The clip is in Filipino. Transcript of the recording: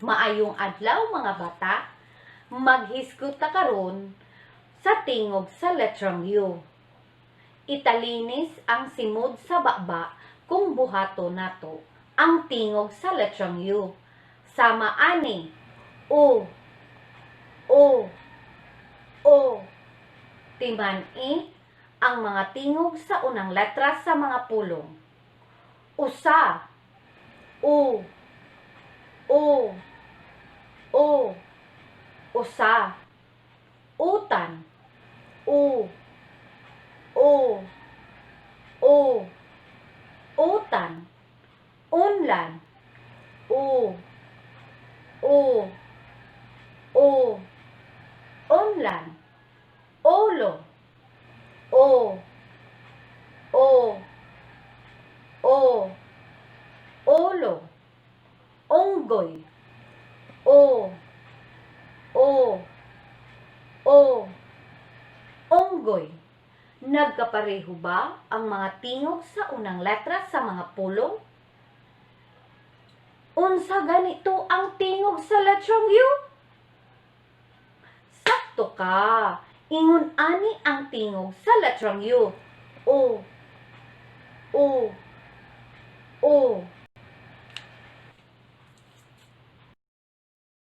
Maayong adlaw mga bata, maghisgot ta karon sa tingog sa letrang U. Italinis ang simod sa baba kung buhato nato ang tingog sa letrang U. Sama ani O, O. Timan-i ang mga tingog sa unang letra sa mga pulong. Usa, U, usa. Utan, U, utan. Unlan, U, unlan. Olo, O, olo. Onggoy, O, onggoy. Nagkapareho ba ang mga tingog sa unang letra sa mga pulong? Unsa ganito ang tingog sa letrang U? Sakto ka. Ingon ani ang tingog sa letrang U. O.